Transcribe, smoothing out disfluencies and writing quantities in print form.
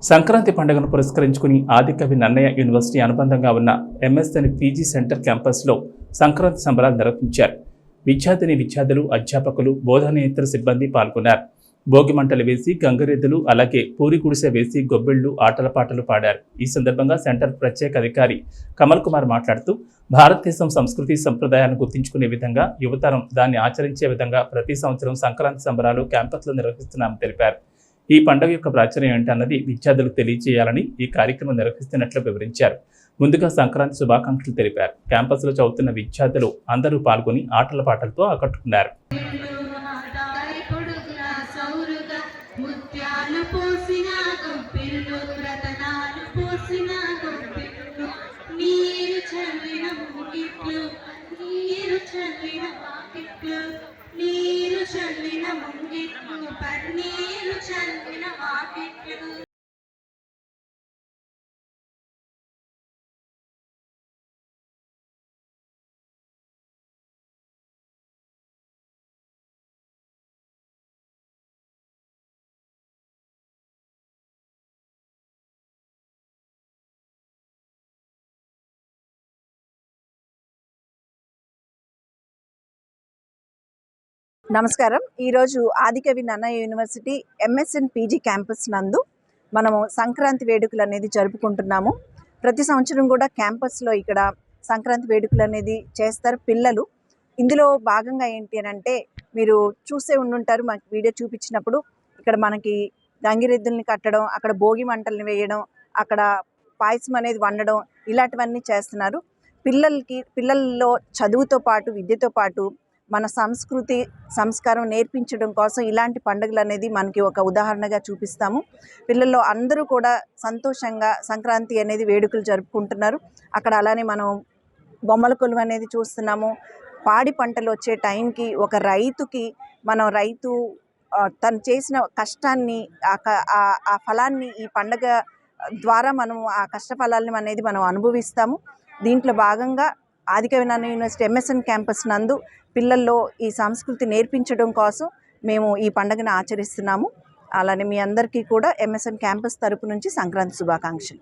సంక్రాంతి పండుగను పురస్కరించుకుని ఆదికవి నన్నయ్య యూనివర్సిటీ అనుబంధంగా ఉన్న ఎంఎస్ఎన్ పీజీ సెంటర్ క్యాంపస్లో సంక్రాంతి సంబరాలు నిర్వహించారు. విద్యార్థులు, అధ్యాపకులు, బోధనేతర సిబ్బంది పాల్గొన్నారు. భోగి మంటలు వేసి గంగరెద్దులు, అలాగే పూరి గుడిసె వేసి గొబ్బిళ్లు, ఆటల పాటలు పాడారు. ఈ సందర్భంగా సెంటర్ ప్రత్యేక అధికారి కమల్ కుమార్ మాట్లాడుతూ, భారతదేశం సంస్కృతి సంప్రదాయాలను గుర్తించుకునే విధంగా యువతరం దాన్ని ఆచరించే విధంగా ప్రతి సంవత్సరం సంక్రాంతి సంబరాలు క్యాంపస్లో నిర్వహిస్తున్నామని తెలిపారు. ఈ పండుగ యొక్క ప్రాచుర్యం ఏంటన్నది విద్యార్థులకు తెలియజేయాలని ఈ కార్యక్రమం నిర్వహిస్తున్నట్లు వివరించారు. ముందుగా సంక్రాంతి శుభాకాంక్షలు తెలిపారు. క్యాంపస్లో చదువుతున్న విద్యార్థులు అందరూ పాల్గొని ఆటల పాటలతో ఆకట్టుకున్నారు. నమస్కారం. ఈరోజు Adikavi Nannaya university MSN PG campus నందు మనము సంక్రాంతి వేడుకలు అనేది జరుపుకుంటున్నాము. ప్రతి సంవత్సరం కూడా క్యాంపస్లో ఇక్కడ సంక్రాంతి వేడుకలు అనేది చేస్తారు పిల్లలు. ఇందులో భాగంగా ఏంటి అని అంటే, మీరు చూసే ఉండుంటారు, మనకి వీడియో చూపించినప్పుడు ఇక్కడ మనకి గంగిరెద్దుల్ని కట్టడం, అక్కడ భోగి మంటల్ని వేయడం, అక్కడ పాయసం అనేది వండడం, ఇలాంటివన్నీ చేస్తున్నారు. పిల్లల్లో చదువుతో పాటు విద్యతో పాటు మన సంస్కృతి సంస్కారం నేర్పించడం కోసం ఇలాంటి పండుగలు అనేది మనకి ఒక ఉదాహరణగా చూపిస్తాము. పిల్లల్లో అందరూ కూడా సంతోషంగా సంక్రాంతి అనేది వేడుకలు జరుపుకుంటున్నారు. అక్కడ అలానే మనం బొమ్మల కొలువు అనేది చూస్తున్నాము. పాడి పంటలు వచ్చే టైంకి ఒక రైతుకి రైతు తను చేసిన కష్టాన్ని ఆ ఫలాన్ని ఈ పండుగ ద్వారా మనం ఆ కష్ట ఫలాన్ని అనేది మనం అనుభవిస్తాము. దీంట్లో భాగంగా ఆదికవి నన్నయ్య యూనివర్సిటీ ఎంఎస్ఎన్ క్యాంపస్ నందు పిల్లల్లో ఈ సంస్కృతి నేర్పించడం కోసం మేము ఈ పండుగను ఆచరిస్తున్నాము. అలానే మీ అందరికీ కూడా ఎంఎస్ఎన్ క్యాంపస్ తరపు నుంచి సంక్రాంతి శుభాకాంక్షలు.